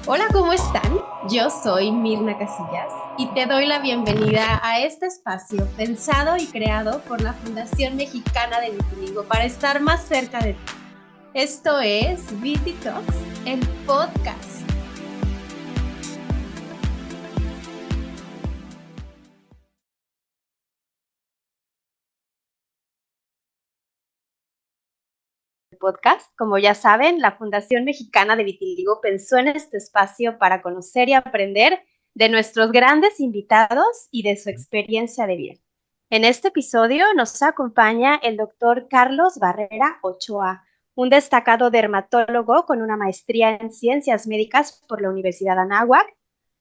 Hola, ¿cómo están? Yo soy Mirna Casillas y te doy la bienvenida a este espacio pensado y creado por la Fundación Mexicana de Vitiligo para estar más cerca de ti. Esto es Viti Talks, el podcast. Como ya saben, la Fundación Mexicana de Vitiligo pensó en este espacio para conocer y aprender de nuestros grandes invitados y de su experiencia de vida. En este episodio nos acompaña el doctor Carlos Barrera Ochoa, un destacado dermatólogo con una maestría en ciencias médicas por la Universidad Anáhuac,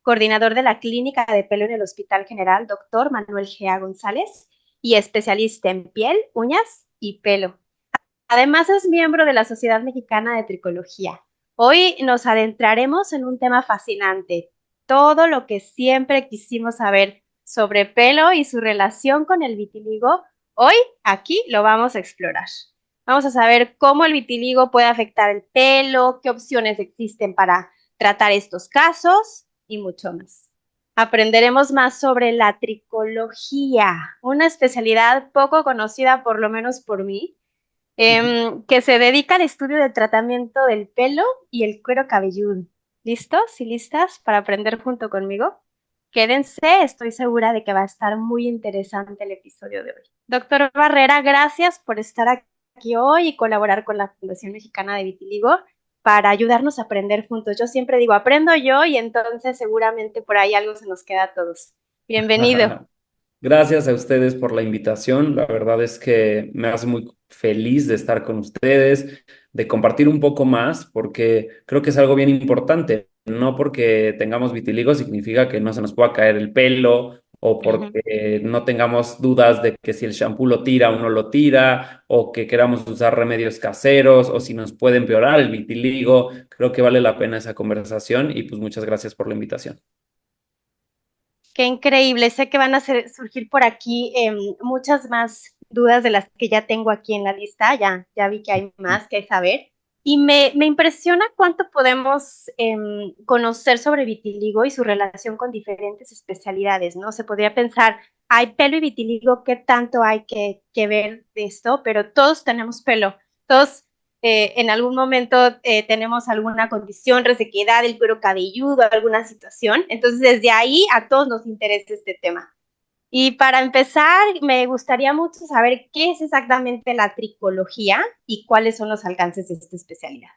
coordinador de la Clínica de Pelo en el Hospital General Dr. Manuel Gea González y especialista en piel, uñas y pelo. Además es miembro de la Sociedad Mexicana de Tricología. Hoy nos adentraremos en un tema fascinante, todo lo que siempre quisimos saber sobre pelo y su relación con el vitiligo. Hoy aquí lo vamos a explorar. Vamos a saber cómo el vitiligo puede afectar el pelo, qué opciones existen para tratar estos casos y mucho más. Aprenderemos más sobre la tricología, una especialidad poco conocida por lo menos por mí, que se dedica al estudio del tratamiento del pelo y el cuero cabelludo. ¿Listos y listas para aprender junto conmigo? Quédense, estoy segura de que va a estar muy interesante el episodio de hoy. Doctor Barrera, gracias por estar aquí hoy y colaborar con la Fundación Mexicana de Vitiligo para ayudarnos a aprender juntos. Yo siempre digo, aprendo yo y entonces seguramente por ahí algo se nos queda a todos. Bienvenido. Gracias a ustedes por la invitación. La verdad es que me hace muy feliz de estar con ustedes, de compartir un poco más, porque creo que es algo bien importante. No porque tengamos vitiligo significa que no se nos pueda caer el pelo o Ujú. porque no tengamos dudas de que si el shampoo lo tira o no lo tira, o que queramos usar remedios caseros, o si nos puede empeorar el vitiligo. Creo que vale la pena esa conversación y pues muchas gracias por la invitación. Qué increíble. Sé que van a surgir por aquí muchas más dudas de las que ya tengo aquí en la lista. Ya vi que hay más que saber. Y me impresiona cuánto podemos conocer sobre vitiligo y su relación con diferentes especialidades, ¿no? Se podría pensar, hay pelo y vitiligo, ¿qué tanto hay que ver de esto? Pero todos tenemos pelo, todos en algún momento tenemos alguna condición, resequedad del cuero cabelludo, alguna situación. Entonces, desde ahí a todos nos interesa este tema. Y para empezar, me gustaría mucho saber qué es exactamente la tricología y cuáles son los alcances de esta especialidad.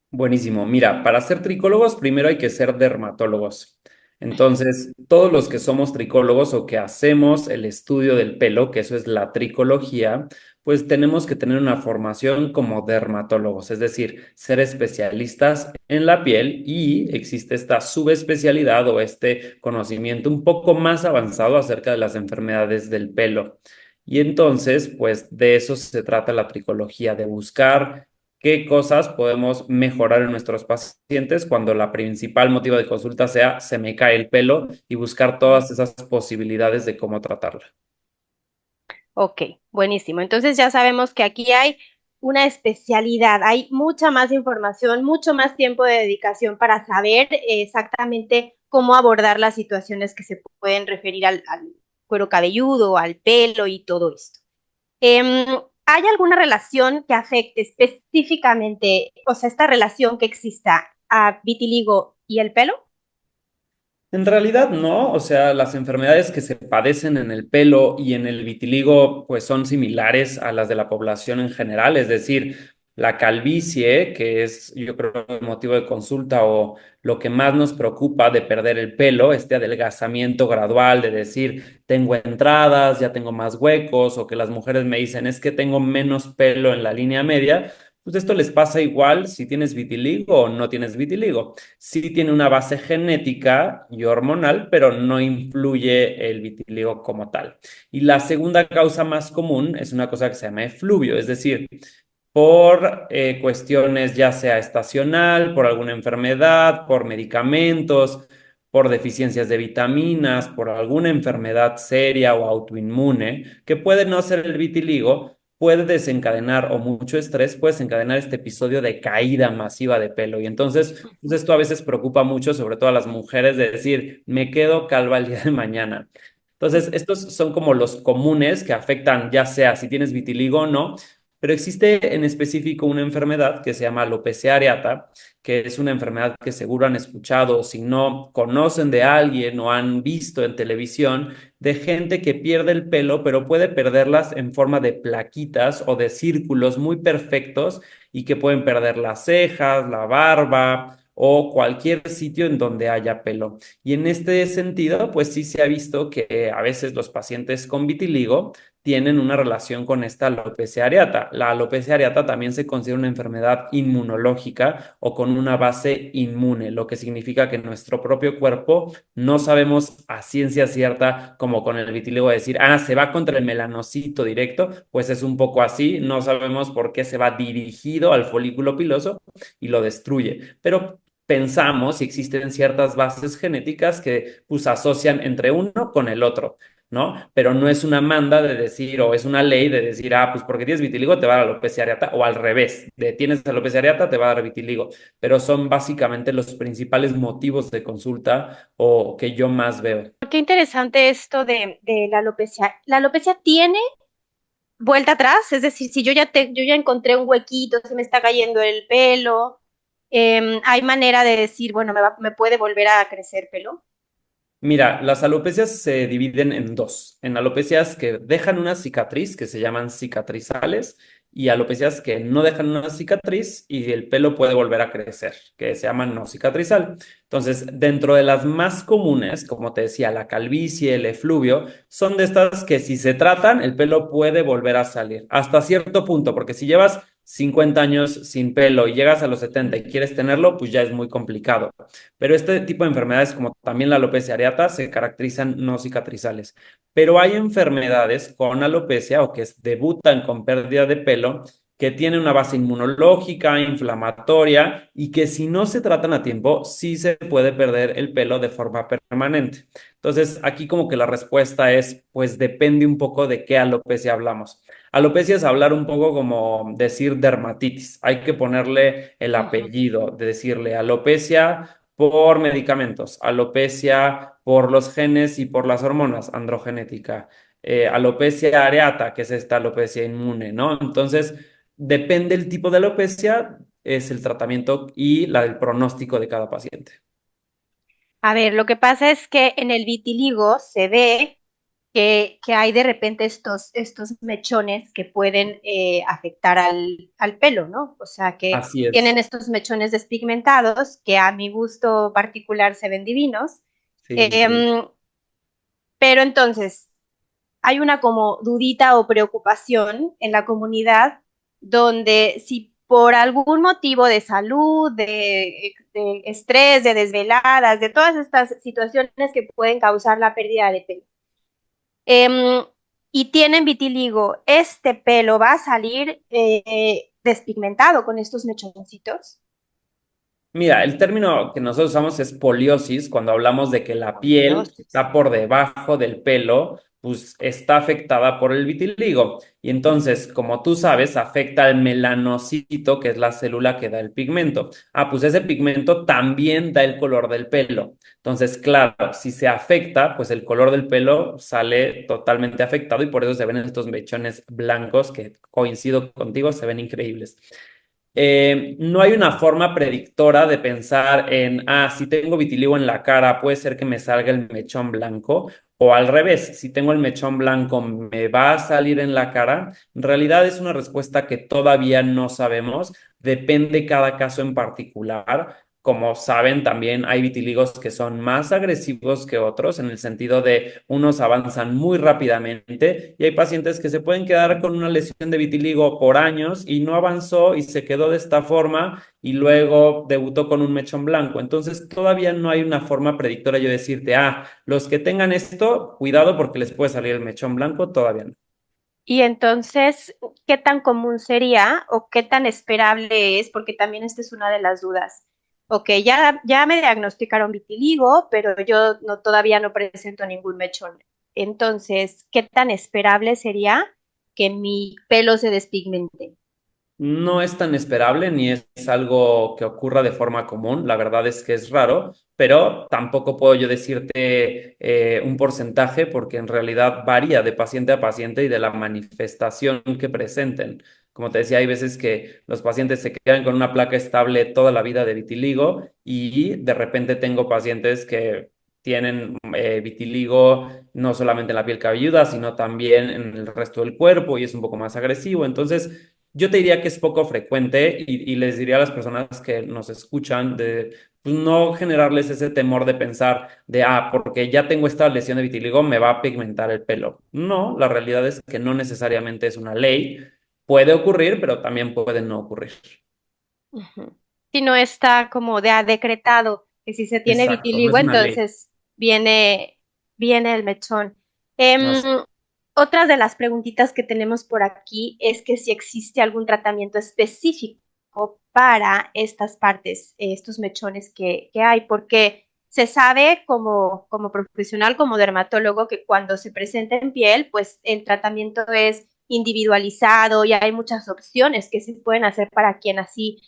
Buenísimo. Mira, para ser tricólogos primero hay que ser dermatólogos. Entonces, todos los que somos tricólogos o que hacemos el estudio del pelo, que eso es la tricología, pues tenemos que tener una formación como dermatólogos, es decir, ser especialistas en la piel y existe esta subespecialidad o este conocimiento un poco más avanzado acerca de las enfermedades del pelo. Y entonces, pues de eso se trata la tricología, de buscar qué cosas podemos mejorar en nuestros pacientes cuando la principal motivo de consulta sea se me cae el pelo y buscar todas esas posibilidades de cómo tratarla. Ok, buenísimo. Entonces ya sabemos que aquí hay una especialidad, hay mucha más información, mucho más tiempo de dedicación para saber exactamente cómo abordar las situaciones que se pueden referir al cuero cabelludo, al pelo y todo esto. Eh, ¿Hay alguna relación que afecte específicamente, o sea, esta relación que exista a vitiligo y el pelo? En realidad no, o sea, las enfermedades que se padecen en el pelo y en el vitiligo pues son similares a las de la población en general, es decir, la calvicie, que es yo creo el motivo de consulta o lo que más nos preocupa de perder el pelo, este adelgazamiento gradual de decir, tengo entradas, ya tengo más huecos o que las mujeres me dicen, es que tengo menos pelo en la línea media. Pues esto les pasa igual si tienes vitiligo o no tienes vitiligo. Sí tiene una base genética y hormonal, pero no influye el vitiligo como tal. Y la segunda causa más común es una cosa que se llama efluvio, es decir, por cuestiones ya sea estacional, por alguna enfermedad, por medicamentos, por deficiencias de vitaminas, por alguna enfermedad seria o autoinmune, que puede no ser el vitiligo, puede desencadenar, o mucho estrés puede desencadenar este episodio de caída masiva de pelo. Y entonces, pues esto a veces preocupa mucho, sobre todo a las mujeres, de decir, me quedo calva el día de mañana. Entonces, estos son como los comunes que afectan, ya sea si tienes vitiligo o no, pero existe en específico una enfermedad que se llama alopecia areata, que es una enfermedad que seguro han escuchado, si no conocen de alguien o han visto en televisión, de gente que pierde el pelo, pero puede perderlas en forma de plaquitas o de círculos muy perfectos y que pueden perder las cejas, la barba o cualquier sitio en donde haya pelo. Y en este sentido, pues sí se ha visto que a veces los pacientes con vitiligo tienen una relación con esta alopecia areata. La alopecia areata también se considera una enfermedad inmunológica o con una base inmune, lo que significa que nuestro propio cuerpo no sabemos a ciencia cierta, como con el vitiligo, decir, se va contra el melanocito directo, pues es un poco así, no sabemos por qué se va dirigido al folículo piloso y lo destruye. Pero pensamos y existen ciertas bases genéticas que pues asocian entre uno con el otro. ¿No? Pero no es una manda de decir, o es una ley de decir, pues porque tienes vitiligo te va a dar alopecia areata, o al revés, de tienes alopecia areata te va a dar vitiligo, pero son básicamente los principales motivos de consulta o que yo más veo. Qué interesante esto de la alopecia. ¿La alopecia tiene vuelta atrás? Es decir, si yo ya encontré un huequito, se me está cayendo el pelo, hay manera de decir, bueno, me puede volver a crecer pelo. Mira, las alopecias se dividen en dos, en alopecias que dejan una cicatriz, que se llaman cicatrizales, y alopecias que no dejan una cicatriz y el pelo puede volver a crecer, que se llaman no cicatrizal. Entonces, dentro de las más comunes, como te decía, la calvicie, el efluvio, son de estas que si se tratan, el pelo puede volver a salir, hasta cierto punto, porque si llevas 50 años sin pelo y llegas a los 70 y quieres tenerlo, pues ya es muy complicado. Pero este tipo de enfermedades, como también la alopecia areata, se caracterizan no cicatrizales. Pero hay enfermedades con alopecia o que debutan con pérdida de pelo que tienen una base inmunológica, inflamatoria y que si no se tratan a tiempo, sí se puede perder el pelo de forma permanente. Entonces, aquí como que la respuesta es, pues depende un poco de qué alopecia hablamos. Alopecia es hablar un poco como decir dermatitis. Hay que ponerle el Ujú. apellido, de decirle alopecia por medicamentos, alopecia por los genes y por las hormonas, androgenética, alopecia areata, que es esta alopecia inmune, ¿no? Entonces, depende el tipo de alopecia, es el tratamiento y el pronóstico de cada paciente. A ver, lo que pasa es que en el vitiligo se ve que hay de repente estos mechones que pueden afectar al pelo, ¿no? O sea, que Así es. tienen estos mechones despigmentados que a mi gusto particular se ven divinos. Sí, increíble. Em, pero entonces, hay una como dudita o preocupación en la comunidad donde si por algún motivo de salud, de estrés, de desveladas, de todas estas situaciones que pueden causar la pérdida de pelo, eh, y tienen vitiligo, este pelo va a salir despigmentado con estos mechoncitos. Mira, el término que nosotros usamos es poliosis cuando hablamos de que la piel que Poliosis. está por debajo del pelo, pues está afectada por el vitiligo. Y entonces, como tú sabes, afecta al melanocito, que es la célula que da el pigmento. Pues ese pigmento también da el color del pelo. Entonces, claro, si se afecta, pues el color del pelo sale totalmente afectado y por eso se ven estos mechones blancos que coincido contigo, se ven increíbles. No hay una forma predictora de pensar en, si tengo vitiligo en la cara, puede ser que me salga el mechón blanco, o al revés, si tengo el mechón blanco, ¿me va a salir en la cara? En realidad es una respuesta que todavía no sabemos, depende cada caso en particular. Como saben, también hay vitíligos que son más agresivos que otros, en el sentido de unos avanzan muy rápidamente y hay pacientes que se pueden quedar con una lesión de vitíligo por años y no avanzó y se quedó de esta forma y luego debutó con un mechón blanco. Entonces, todavía no hay una forma predictora yo decirte, los que tengan esto, cuidado porque les puede salir el mechón blanco, todavía no. Y entonces, ¿qué tan común sería o qué tan esperable es? Porque también esta es una de las dudas. Ok, ya me diagnosticaron vitiligo, pero yo todavía no presento ningún mechón. Entonces, ¿qué tan esperable sería? que mi pelo se despigmente? No es tan esperable ni es algo que ocurra de forma común. La verdad es que es raro, pero tampoco puedo yo decirte un porcentaje porque en realidad varía de paciente a paciente y de la manifestación que presenten. Como te decía, hay veces que los pacientes se quedan con una placa estable toda la vida de vitiligo y de repente tengo pacientes que tienen vitiligo no solamente en la piel cabelluda, sino también en el resto del cuerpo y es un poco más agresivo. Entonces, yo te diría que es poco frecuente y les diría a las personas que nos escuchan de pues, no generarles ese temor de pensar de, porque ya tengo esta lesión de vitiligo, me va a pigmentar el pelo. No, la realidad es que no necesariamente es una ley. Puede ocurrir, pero también puede no ocurrir. Ujú. Si no está como decretado que si se tiene Exacto, no vitiligo, es una ley. entonces viene, viene el mechón. Em, Así. Otras de las preguntitas que tenemos por aquí es que si existe algún tratamiento específico para estas partes, estos mechones que hay, porque se sabe como profesional, como dermatólogo, que cuando se presenta en piel, pues el tratamiento es individualizado y hay muchas opciones que se pueden hacer para quien así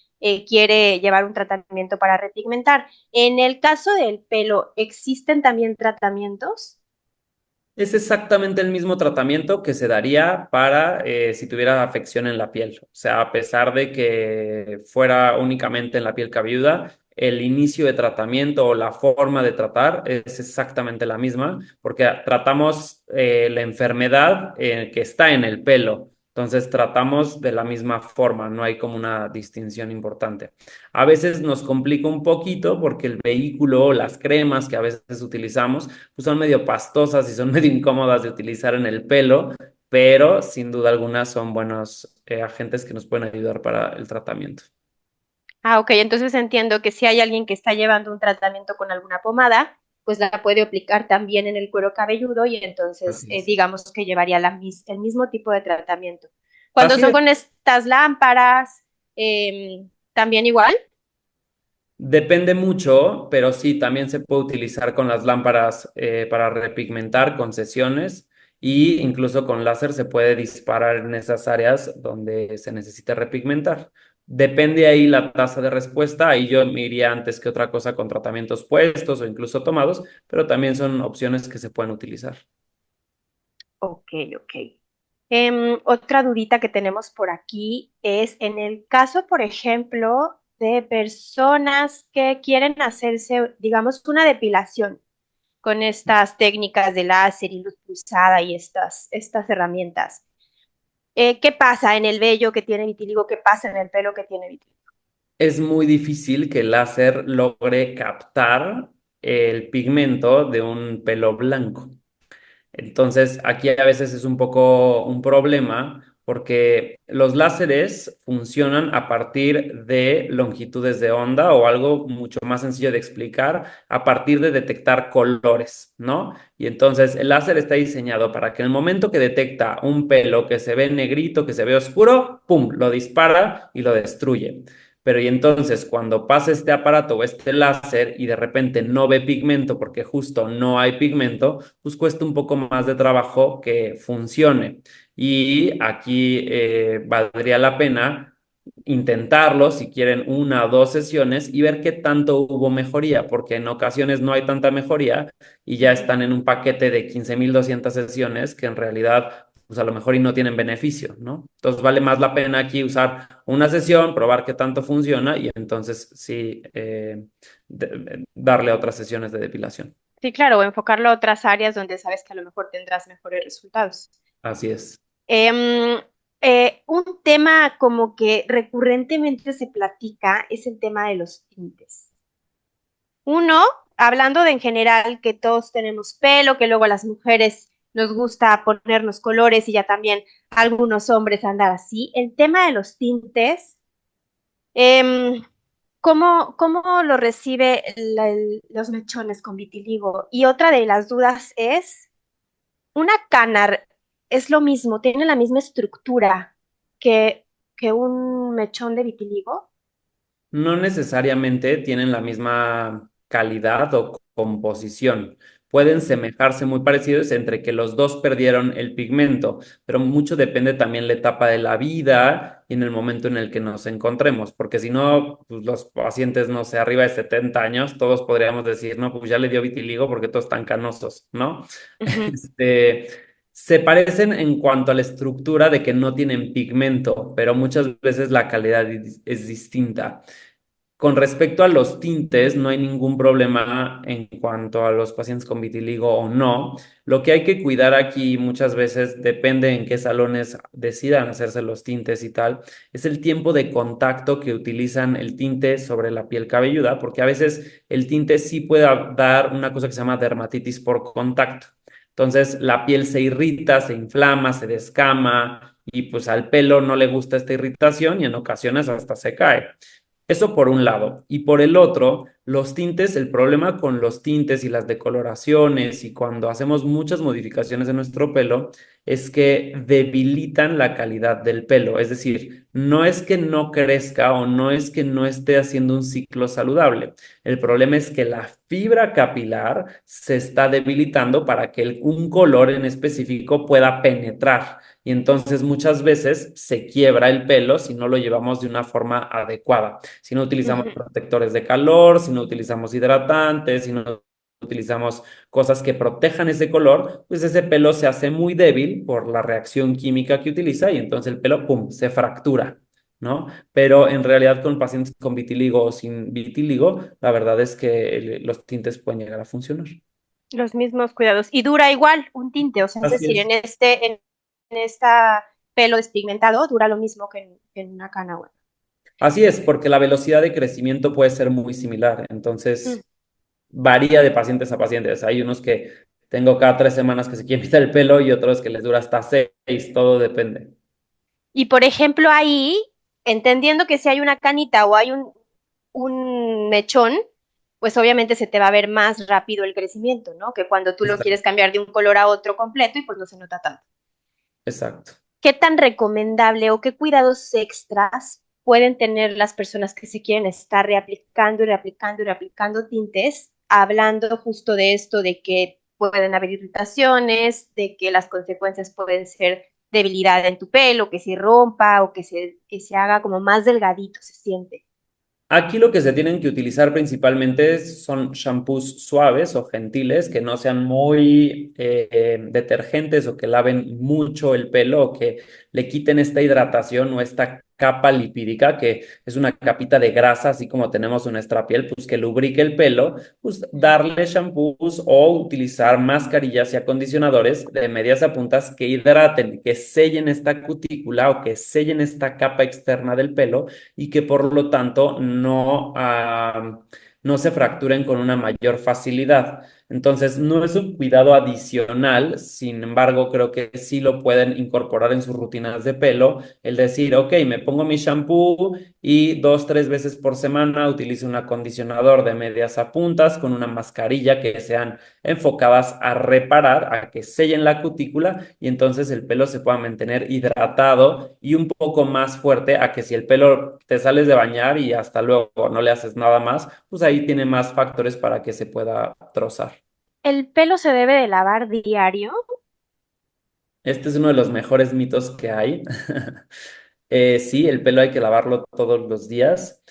quiere llevar un tratamiento para repigmentar. En el caso del pelo, ¿existen también tratamientos? Es exactamente el mismo tratamiento que se daría para si tuviera afección en la piel. O sea, a pesar de que fuera únicamente en la piel cabelluda, el inicio de tratamiento o la forma de tratar es exactamente la misma, porque tratamos la enfermedad que está en el pelo. Entonces, tratamos de la misma forma, no hay como una distinción importante. A veces nos complica un poquito porque el vehículo o las cremas que a veces utilizamos pues son medio pastosas y son medio incómodas de utilizar en el pelo, pero sin duda alguna son buenos agentes que nos pueden ayudar para el tratamiento. Ah, ok, entonces entiendo que si hay alguien que está llevando un tratamiento con alguna pomada, pues la puede aplicar también en el cuero cabelludo y entonces Así es. digamos que llevaría el mismo tipo de tratamiento. Cuando Así son es. con estas lámparas, también igual. Depende mucho, pero sí, también se puede utilizar con las lámparas para repigmentar con sesiones y incluso con láser se puede disparar en esas áreas donde se necesita repigmentar. Depende ahí la tasa de respuesta, ahí yo me iría antes que otra cosa con tratamientos puestos o incluso tomados, pero también son opciones que se pueden utilizar. Ok, ok. Otra dudita que tenemos por aquí es en el caso, por ejemplo, de personas que quieren hacerse, digamos, una depilación con estas técnicas de láser y luz pulsada y estas herramientas. ¿Qué pasa en el vello que tiene vitiligo? ¿Qué pasa en el pelo que tiene vitiligo? Es muy difícil que el láser logre captar el pigmento de un pelo blanco. Entonces, aquí a veces es un poco un problema porque los láseres funcionan a partir de longitudes de onda o algo mucho más sencillo de explicar, a partir de detectar colores, ¿no? Y entonces el láser está diseñado para que en el momento que detecta un pelo que se ve negrito, que se ve oscuro, ¡pum!, lo dispara y lo destruye. Pero y entonces cuando pasa este aparato o este láser y de repente no ve pigmento porque justo no hay pigmento, pues cuesta un poco más de trabajo que funcione. Y aquí valdría la pena intentarlo si quieren una o dos sesiones y ver qué tanto hubo mejoría, porque en ocasiones no hay tanta mejoría y ya Ujú. están en un paquete de 15.200 sesiones que en realidad pues a lo mejor y no tienen beneficio, ¿no? Entonces vale más la pena aquí usar una sesión, probar qué tanto funciona y entonces sí darle otras sesiones de depilación. Sí, claro, o enfocarlo a otras áreas donde sabes que a lo mejor tendrás mejores resultados. Así es. Em, un tema como que recurrentemente se platica es el tema de los tintes. Uno, hablando de en general que todos tenemos pelo, que luego a las mujeres nos gusta ponernos colores y ya también algunos hombres andar así. El tema de los tintes, em, ¿cómo lo recibe los mechones con vitiligo? Y otra de las dudas es, ¿una cana es lo mismo, tiene la misma estructura que, que un mechón de vitiligo? No necesariamente tienen la misma calidad o composición. pueden semejarse muy parecidos entre que los dos perdieron el pigmento, pero mucho depende también la etapa de la vida y en el momento en el que nos encontremos, porque si no, pues los pacientes, no sé, arriba de 70 años, todos podríamos decir, no, pues ya le dio vitiligo porque todos están canosos, ¿no? Ujú, Este, se parecen en cuanto a la estructura de que no tienen pigmento, pero muchas veces la calidad es distinta. Con respecto a los tintes, no hay ningún problema en cuanto a los pacientes con vitiligo o no. Lo que hay que cuidar aquí muchas veces, depende en qué salones decidan hacerse los tintes y tal, es el tiempo de contacto que utilizan el tinte sobre la piel cabelluda, porque a veces el tinte sí puede dar una cosa que se llama dermatitis por contacto. Entonces la piel se irrita, se inflama, se descama y pues al pelo no le gusta esta irritación y en ocasiones hasta se cae. Eso por un lado. Y por el otro, los tintes, el problema con los tintes y las decoloraciones y cuando hacemos muchas modificaciones en nuestro pelo es que debilitan la calidad del pelo. Es decir, no es que no crezca o no es que no esté haciendo un ciclo saludable. El problema es que la fibra capilar se está debilitando para que un color en específico pueda penetrar. Y entonces muchas veces se quiebra el pelo si no lo llevamos de una forma adecuada, si no utilizamos ujú. protectores de calor, si no utilizamos hidratantes, si no utilizamos cosas que protejan ese color, pues ese pelo se hace muy débil por la reacción química que utiliza y entonces el pelo, ¡pum!, se fractura, ¿no? Pero en realidad con pacientes con vitiligo o sin vitiligo, la verdad es que los tintes pueden llegar a funcionar. Los mismos cuidados. Y dura igual un tinte, o sea, es Así decir, es. en esta pelo despigmentado dura lo mismo que en una cana. Bueno. Así es, porque la velocidad de crecimiento puede ser muy similar, Mm. entonces varía de pacientes a pacientes. Hay unos que tengo cada 3 semanas que se quieren quitar el pelo y otros que les dura hasta 6, todo depende. Y por ejemplo, ahí, entendiendo que si hay una canita o hay un mechón, pues obviamente se te va a ver más rápido el crecimiento, ¿no? Que cuando tú lo Exacto. quieres cambiar de un color a otro completo y pues no se nota tanto. Exacto. ¿Qué tan recomendable o qué cuidados extras pueden tener las personas que se quieren estar reaplicando y reaplicando y reaplicando tintes, hablando justo de esto, de que pueden haber irritaciones, de que las consecuencias pueden ser debilidad en tu pelo, que se rompa o que se haga como más delgadito, se siente? Aquí lo que se tienen que utilizar principalmente son shampoos suaves o gentiles, que no sean muy detergentes o que laven mucho el pelo o que le quiten esta hidratación o esta capa lipídica, que es una capita de grasa, así como tenemos en nuestra piel, pues que lubrique el pelo, pues darle shampoos o utilizar mascarillas y acondicionadores de medias a puntas que hidraten, que sellen esta cutícula o que sellen esta capa externa del pelo y que por lo tanto no se fracturen con una mayor facilidad. Entonces, no es un cuidado adicional, sin embargo, creo que sí lo pueden incorporar en sus rutinas de pelo, el decir, ok, me pongo mi shampoo y 2, 3 veces por semana utilizo un acondicionador de medias a puntas con una mascarilla que sean enfocadas a reparar, a que sellen la cutícula y entonces el pelo se pueda mantener hidratado y un poco más fuerte a que si el pelo te sales de bañar y hasta luego no le haces nada más, pues ahí tiene más factores para que se pueda trozar. ¿El pelo se debe de lavar diario? Este es uno de los mejores mitos que hay. Sí, el pelo hay que lavarlo todos los días.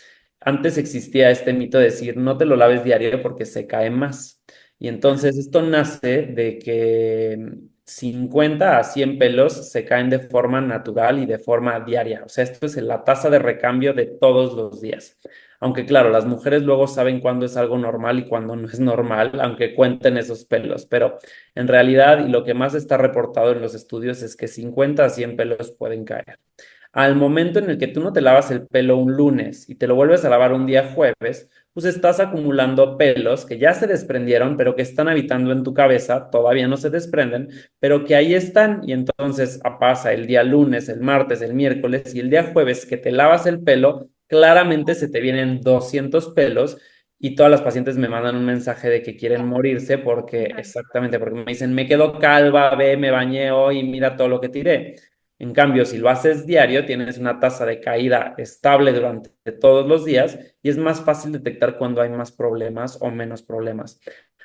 Antes existía este mito de decir, no te lo laves diario porque se cae más. Y entonces esto nace de que 50 a 100 pelos se caen de forma natural y de forma diaria. O sea, esto es la tasa de recambio de todos los días. Aunque claro, las mujeres luego saben cuándo es algo normal y cuándo no es normal, aunque cuenten esos pelos. Pero en realidad, y lo que más está reportado en los estudios es que 50 a 100 pelos pueden caer. Al momento en el que tú no te lavas el pelo un lunes y te lo vuelves a lavar un día jueves, pues estás acumulando pelos que ya se desprendieron, pero que están habitando en tu cabeza, todavía no se desprenden, pero que ahí están. Y entonces pasa el día lunes, el martes, el miércoles y el día jueves que te lavas el pelo, claramente se te vienen 200 pelos. Y todas las pacientes me mandan un mensaje de que quieren morirse porque, exactamente, porque me dicen, me quedo calva, ve, me bañé hoy, mira todo lo que tiré. En cambio, si lo haces diario, tienes una tasa de caída estable durante todos los días y es más fácil detectar cuando hay más problemas o menos problemas.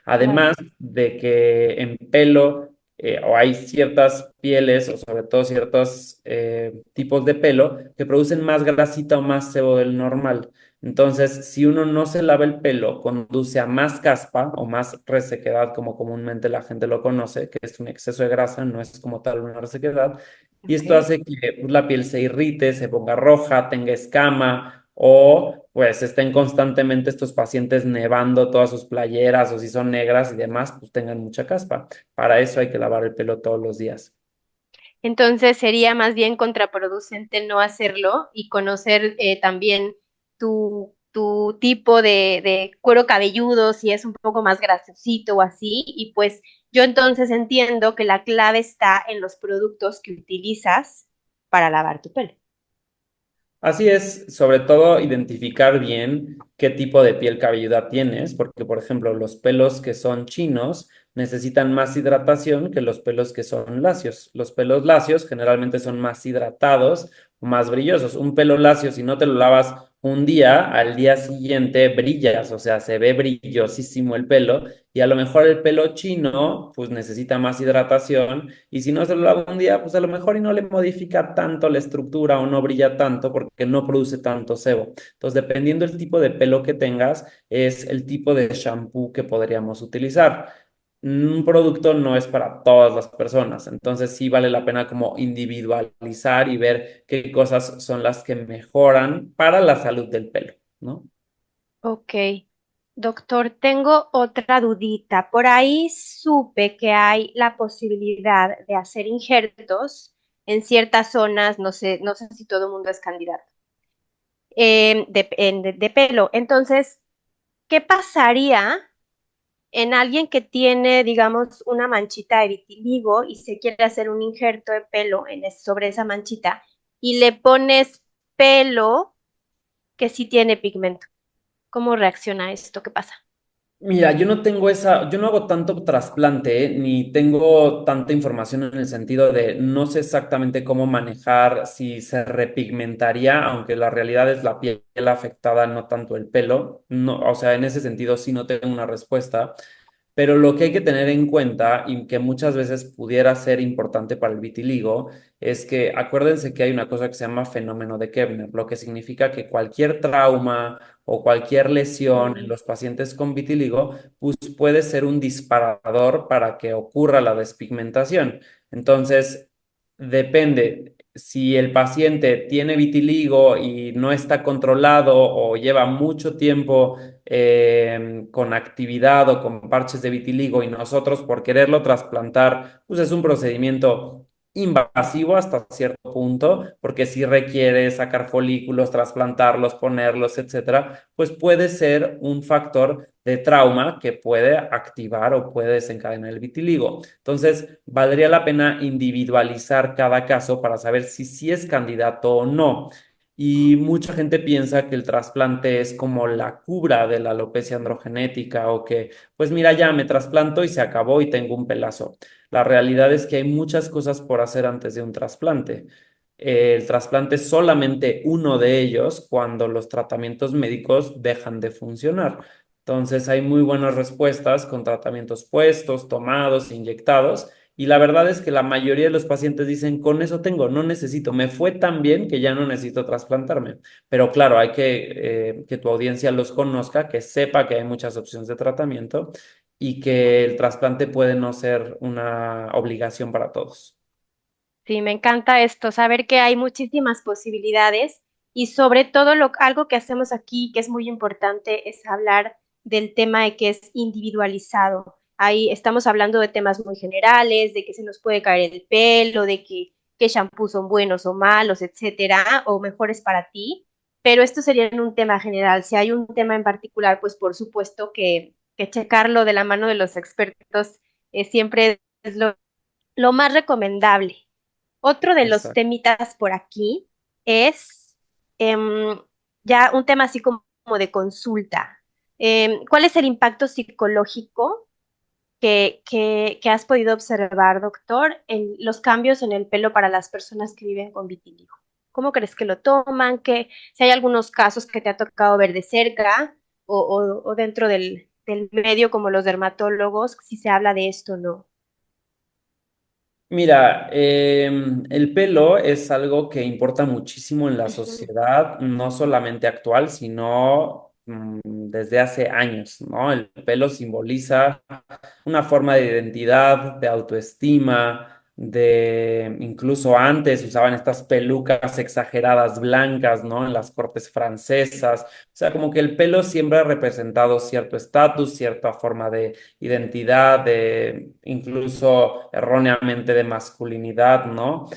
Claro. Además de que en pelo o hay ciertas pieles o sobre todo ciertos tipos de pelo que producen más grasita o más sebo del normal. Entonces, si uno no se lava el pelo, conduce a más caspa o más resequedad, como comúnmente la gente lo conoce, que es un exceso de grasa, no es como tal una resequedad. Y esto Ok. hace que pues, la piel se irrite, se ponga roja, tenga escama o pues estén constantemente estos pacientes nevando todas sus playeras o si son negras y demás, pues tengan mucha caspa. Para eso hay que lavar el pelo todos los días. Entonces sería más bien contraproducente no hacerlo y conocer también tu tipo de cuero cabelludo, si es un poco más grasosito o así. Y pues yo entonces entiendo que la clave está en los productos que utilizas para lavar tu pelo. Así es, sobre todo identificar bien qué tipo de piel cabelluda tienes, porque por ejemplo los pelos que son chinos necesitan más hidratación que los pelos que son lacios. Los pelos lacios generalmente son más hidratados o más brillosos. Un pelo lacio, si no te lo lavas un día, al día siguiente brillas, o sea, se ve brillosísimo el pelo y a lo mejor el pelo chino pues necesita más hidratación y si no se lo lava un día, pues a lo mejor y no le modifica tanto la estructura o no brilla tanto porque no produce tanto sebo. Entonces, dependiendo del tipo de pelo que tengas, es el tipo de shampoo que podríamos utilizar. Un producto no es para todas las personas, entonces sí vale la pena como individualizar y ver qué cosas son las que mejoran para la salud del pelo, ¿no? Ok. Doctor, tengo otra dudita. Por ahí supe que hay la posibilidad de hacer injertos en ciertas zonas, no sé si todo el mundo es candidato, de pelo. Entonces, ¿qué pasaría en alguien que tiene, digamos, una manchita de vitiligo y se quiere hacer un injerto de pelo sobre esa manchita y le pones pelo que sí tiene pigmento? ¿Cómo reacciona esto? ¿Qué pasa? Mira, yo no hago tanto trasplante, ni tengo tanta información en el sentido de no sé exactamente cómo manejar si se repigmentaría, aunque la realidad es la piel afectada, no tanto el pelo. No, o sea, en ese sentido sí no tengo una respuesta. Pero lo que hay que tener en cuenta y que muchas veces pudiera ser importante para el vitiligo es que acuérdense que hay una cosa que se llama fenómeno de Koebner, lo que significa que cualquier trauma o cualquier lesión en Mm, los pacientes con vitiligo pues puede ser un disparador para que ocurra la despigmentación. Entonces, depende. Si el paciente tiene vitiligo y no está controlado o lleva mucho tiempo con actividad o con parches de vitiligo y nosotros por quererlo trasplantar, pues es un procedimiento invasivo hasta cierto punto, porque si requiere sacar folículos, trasplantarlos, ponerlos, etcétera, pues puede ser un factor de trauma que puede activar o puede desencadenar el vitiligo. Entonces, valdría la pena individualizar cada caso para saber si sí es candidato o no. Y mucha gente piensa que el trasplante es como la cura de la alopecia androgenética o que, pues mira, ya me trasplanto y se acabó y tengo un pelazo. La realidad es que hay muchas cosas por hacer antes de un trasplante. El trasplante es solamente uno de ellos cuando los tratamientos médicos dejan de funcionar. Entonces hay muy buenas respuestas con tratamientos puestos, tomados, inyectados. Y la verdad es que la mayoría de los pacientes dicen, con eso tengo, no necesito, me fue tan bien que ya no necesito trasplantarme. Pero claro, hay que tu audiencia los conozca, que sepa que hay muchas opciones de tratamiento y que el trasplante puede no ser una obligación para todos. sí, me encanta esto, saber que hay muchísimas posibilidades y sobre todo algo que hacemos aquí que es muy importante es hablar del tema de que es individualizado. Ahí estamos hablando de temas muy generales, de que se nos puede caer el pelo, de que qué shampoos son buenos o malos, etcétera, o mejores para ti, pero esto sería en un tema general. Si hay un tema en particular, pues por supuesto que checarlo de la mano de los expertos siempre es lo más recomendable. Otro de los Exacto. temitas por aquí es em, ya un tema así como de consulta. ¿Cuál es el impacto psicológico que has podido observar, doctor, en los cambios en el pelo para las personas que viven con vitiligo? ¿Cómo crees que lo toman? Si hay algunos casos que te ha tocado ver de cerca o dentro del del medio como los dermatólogos, si se habla de esto o no. Mira, el pelo es algo que importa muchísimo en la Ujú. sociedad, no solamente actual, sino desde hace años, ¿no? El pelo simboliza una forma de identidad, de autoestima, de incluso antes usaban estas pelucas exageradas blancas, ¿no? En las cortes francesas. O sea, como que el pelo siempre ha representado cierto estatus, cierta forma de identidad, de incluso erróneamente de masculinidad, ¿no?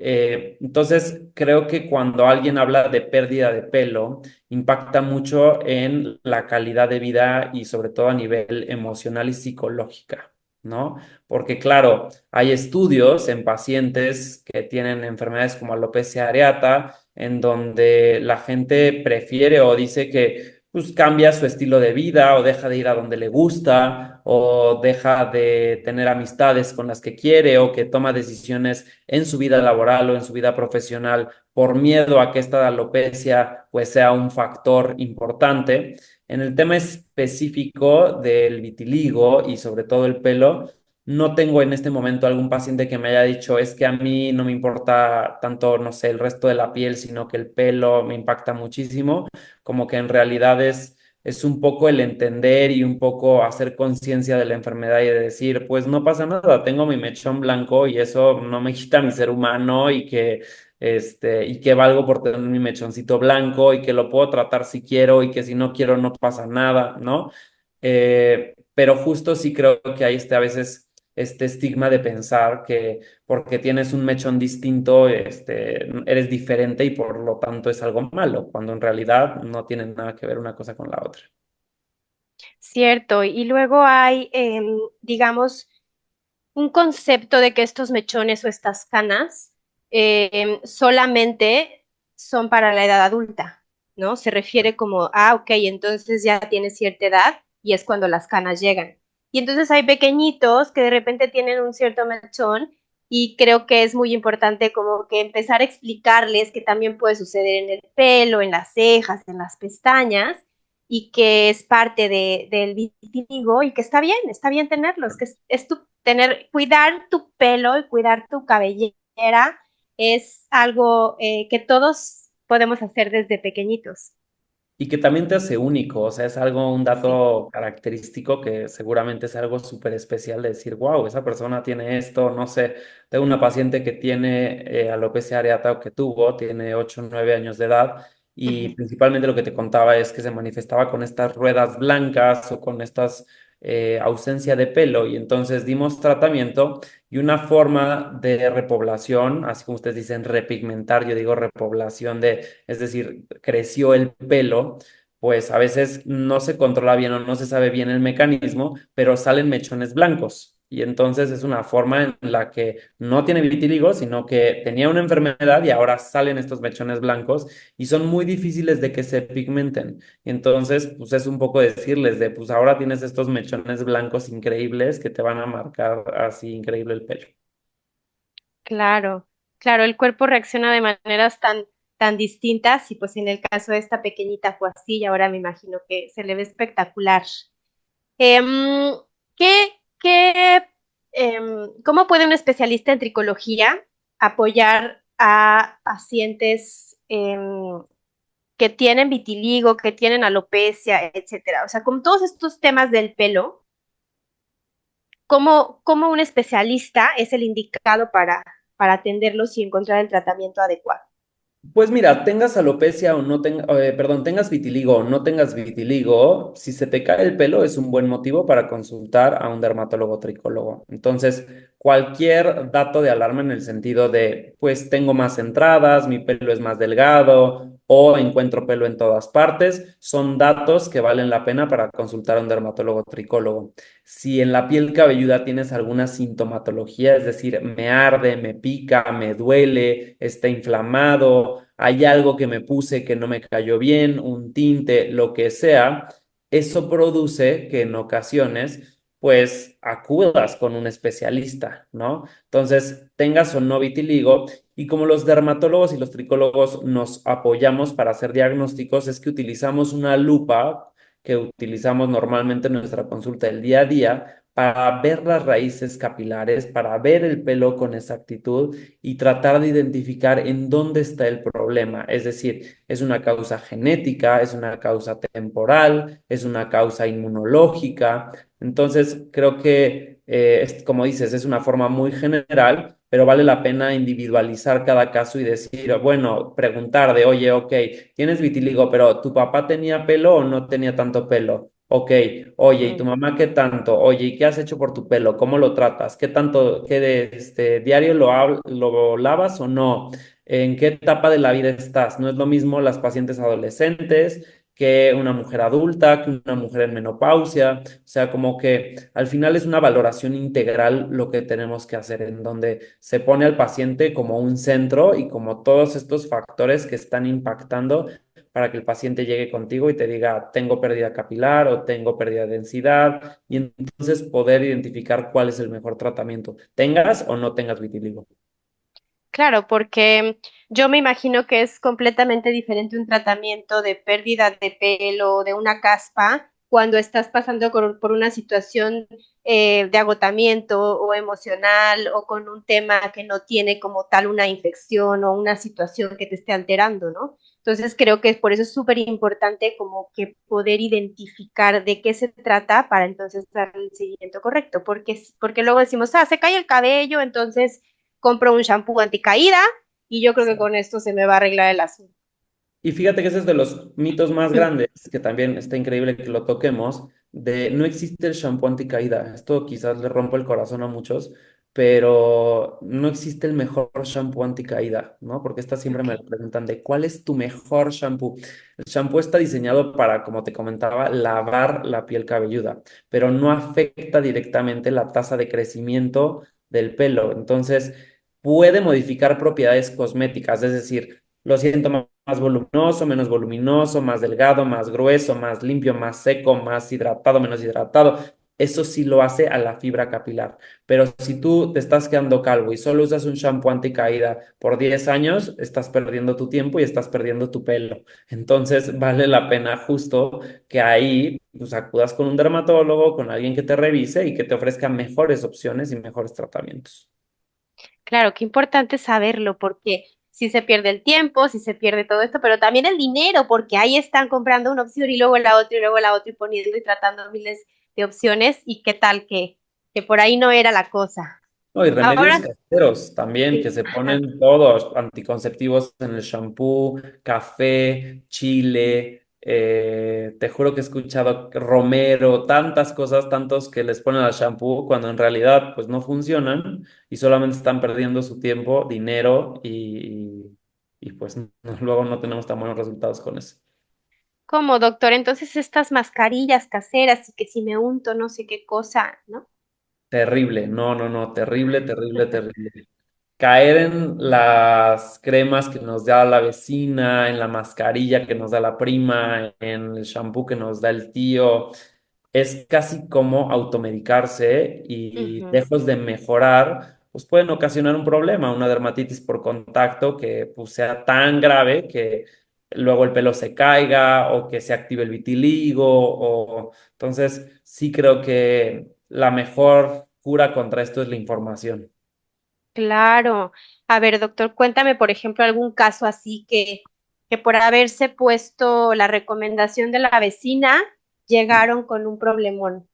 Entonces, creo que cuando alguien habla de pérdida de pelo, impacta mucho en la calidad de vida y sobre todo a nivel emocional y psicológica, ¿no? Porque claro, hay estudios en pacientes que tienen enfermedades como alopecia areata, en donde la gente prefiere o dice que pues cambia su estilo de vida o deja de ir a donde le gusta o deja de tener amistades con las que quiere o que toma decisiones en su vida laboral o en su vida profesional por miedo a que esta alopecia pues sea un factor importante. En el tema específico del vitiligo y sobre todo el pelo, no tengo en este momento algún paciente que me haya dicho, es que a mí no me importa tanto, no sé, el resto de la piel, sino que el pelo me impacta muchísimo, como que en realidad es un poco el entender y un poco hacer conciencia de la enfermedad y de decir, pues no pasa nada, tengo mi mechón blanco y eso no me quita mi ser humano y que valgo por tener mi mechoncito blanco y que lo puedo tratar si quiero y que si no quiero no pasa nada, ¿no? Pero justo sí creo que hay a veces este estigma de pensar que porque tienes un mechón distinto, eres diferente y por lo tanto es algo malo, cuando en realidad no tiene nada que ver una cosa con la otra. Cierto, y luego hay, digamos, un concepto de que estos mechones o estas canas solamente son para la edad adulta, ¿no? Se refiere como, ok, entonces ya tienes cierta edad y es cuando las canas llegan. Y entonces hay pequeñitos que de repente tienen un cierto mechón y creo que es muy importante como que empezar a explicarles que también puede suceder en el pelo, en las cejas, en las pestañas y que es parte del vitiligo y que está bien tenerlos, que es tu tener, cuidar tu pelo y cuidar tu cabellera es algo que todos podemos hacer desde pequeñitos. Y que también te hace único, o sea, es algo, un Sí. dato característico que seguramente es algo súper especial de decir, wow, esa persona tiene esto, no sé, tengo una paciente que tiene alopecia areata o que tuvo, tiene 8 o 9 años de edad y Ujú. principalmente lo que te contaba es que se manifestaba con estas ruedas blancas o con estas ausencia de pelo y entonces dimos tratamiento y una forma de repoblación, así como ustedes dicen repigmentar, yo digo repoblación de, es decir, creció el pelo, pues a veces no se controla bien o no se sabe bien el mecanismo, pero salen mechones blancos. Y entonces es una forma en la que no tiene vitiligo, sino que tenía una enfermedad y ahora salen estos mechones blancos y son muy difíciles de que se pigmenten. Y entonces, pues es un poco decirles de, pues ahora tienes estos mechones blancos increíbles que te van a marcar así increíble el pelo. Claro, claro, el cuerpo reacciona de maneras tan distintas y pues en el caso de esta pequeñita fue así y ahora me imagino que se le ve espectacular. Em, ¿Cómo puede un especialista en tricología apoyar a pacientes que tienen vitiligo, que tienen alopecia, etcétera? O sea, con todos estos temas del pelo, ¿cómo un especialista es el indicado para atenderlos y encontrar el tratamiento adecuado? Pues mira, tengas alopecia o no tengas, perdón, tengas vitiligo o no tengas vitiligo, si se te cae el pelo es un buen motivo para consultar a un dermatólogo tricólogo. Entonces, cualquier dato de alarma en el sentido de, pues tengo más entradas, mi pelo es más delgado o encuentro pelo en todas partes, son datos que valen la pena para consultar a un dermatólogo tricólogo. Si en la piel cabelluda tienes alguna sintomatología, es decir, me arde, me pica, me duele, está inflamado, hay algo que me puse que no me cayó bien, un tinte, lo que sea, eso produce que en ocasiones pues acudas con un especialista, ¿no? Entonces, tengas o no vitiligo, y como los dermatólogos y los tricólogos nos apoyamos para hacer diagnósticos, es que utilizamos una lupa que utilizamos normalmente en nuestra consulta del día a día para ver las raíces capilares, para ver el pelo con exactitud y tratar de identificar en dónde está el problema. Es decir, es una causa genética, es una causa temporal, es una causa inmunológica. Entonces, creo que, como dices, es una forma muy general, pero vale la pena individualizar cada caso y decir, bueno, preguntar de, oye, ok, tienes vitiligo, pero ¿tu papá tenía pelo o no tenía tanto pelo? Ok, oye, ¿y tu Mm. mamá qué tanto? Oye, ¿y qué has hecho por tu pelo? ¿Cómo lo tratas? ¿Qué tanto, diario lo lavas o no? ¿En qué etapa de la vida estás? No es lo mismo las pacientes adolescentes que una mujer adulta, que una mujer en menopausia. O sea, como que al final es una valoración integral lo que tenemos que hacer, en donde se pone al paciente como un centro y como todos estos factores que están impactando para que el paciente llegue contigo y te diga, tengo pérdida capilar o tengo pérdida de densidad, y entonces poder identificar cuál es el mejor tratamiento, tengas o no tengas vitiligo. Claro, porque yo me imagino que es completamente diferente un tratamiento de pérdida de pelo, de una caspa, cuando estás pasando por una situación de agotamiento o emocional o con un tema que no tiene como tal una infección o una situación que te esté alterando, ¿no? Entonces creo que por eso es súper importante como que poder identificar de qué se trata para entonces dar el seguimiento correcto, porque luego decimos, se cae el cabello, entonces compro un shampoo anticaída y yo creo que con esto se me va a arreglar el asunto. Y fíjate que ese es de los mitos más grandes, que también está increíble que lo toquemos, de no existe el shampoo anticaída. Esto quizás le rompa el corazón a muchos, pero no existe el mejor shampoo anticaída, ¿no? Porque esta siempre me Ok. lo preguntan de ¿cuál es tu mejor shampoo? El shampoo está diseñado para, como te comentaba, lavar la piel cabelluda, pero no afecta directamente la tasa de crecimiento del pelo. Entonces, puede modificar propiedades cosméticas, es decir, lo siento más voluminoso, menos voluminoso, más delgado, más grueso, más limpio, más seco, más hidratado, menos hidratado. Eso sí lo hace a la fibra capilar. Pero si tú te estás quedando calvo y solo usas un shampoo anticaída por 10 años, estás perdiendo tu tiempo y estás perdiendo tu pelo. Entonces vale la pena justo que ahí pues, acudas con un dermatólogo, con alguien que te revise y que te ofrezca mejores opciones y mejores tratamientos. Claro, qué importante saberlo, porque si se pierde el tiempo, si se pierde todo esto, pero también el dinero, porque ahí están comprando una opción y luego la otra y luego la otra y poniendo y tratando miles de opciones y qué tal que por ahí no era la cosa. No, y remedios Ahora, caseros también, que sí, se ajá. ponen todos, anticonceptivos en el shampoo, café, chile, te juro que he escuchado romero, tantas cosas, tantos que les ponen al shampoo cuando en realidad pues no funcionan y solamente están perdiendo su tiempo, dinero y pues luego no tenemos tan buenos resultados con eso. ¿Cómo, doctor? Entonces estas mascarillas caseras y que si me unto no sé qué cosa, ¿no? Terrible, no, no, no, terrible, terrible, terrible. Caer en las cremas que nos da la vecina, en la mascarilla que nos da la prima, en el shampoo que nos da el tío, es casi como automedicarse y Ujú. lejos de mejorar, pues pueden ocasionar un problema, una dermatitis por contacto que pues, sea tan grave que luego el pelo se caiga o que se active el vitiligo o entonces sí creo que la mejor cura contra esto es la información. Claro. A ver, doctor, cuéntame, por ejemplo, algún caso así que por haberse puesto la recomendación de la vecina, llegaron con un problemón.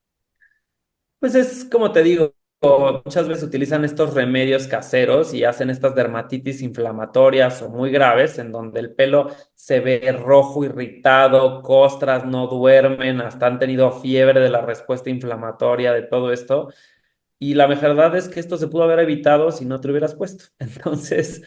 Pues es como te digo, muchas veces utilizan estos remedios caseros y hacen estas dermatitis inflamatorias o muy graves, en donde el pelo se ve rojo, irritado, costras, no duermen, hasta han tenido fiebre de la respuesta inflamatoria de todo esto. Y la verdad es que esto se pudo haber evitado si no te lo hubieras puesto. Entonces,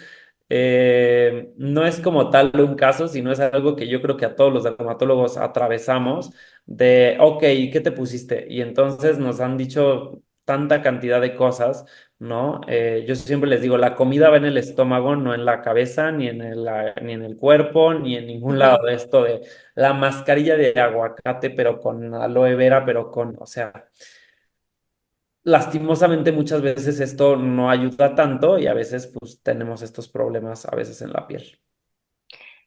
no es como tal un caso, sino es algo que yo creo que a todos los dermatólogos atravesamos de, ok, ¿qué te pusiste? Y entonces nos han dicho tanta cantidad de cosas, ¿no? Yo siempre les digo, la comida va en el estómago, no en la cabeza, ni en el cuerpo, ni en ningún lado de esto de la mascarilla de aguacate, pero con aloe vera, pero con, o sea... Lastimosamente muchas veces esto no ayuda tanto y a veces pues tenemos estos problemas a veces en la piel.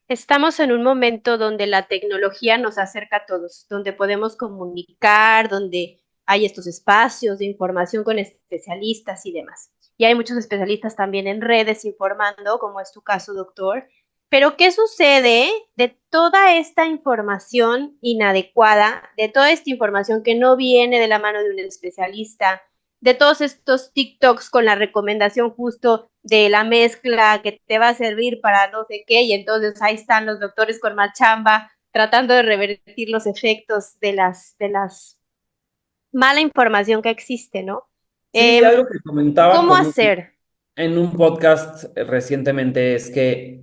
Estamos en un momento donde la tecnología nos acerca a todos, donde podemos comunicar, donde hay estos espacios de información con especialistas y demás. Y hay muchos especialistas también en redes informando, como es tu caso, doctor. Pero, ¿qué sucede de toda esta información inadecuada, de toda esta información que no viene de la mano de un especialista, de todos estos TikToks con la recomendación justo de la mezcla que te va a servir para no sé qué, y entonces ahí están los doctores con más chamba tratando de revertir los efectos de las mala información que existe, ¿no? Sí, algo que comentaba ¿Cómo hacer? en un podcast recientemente es que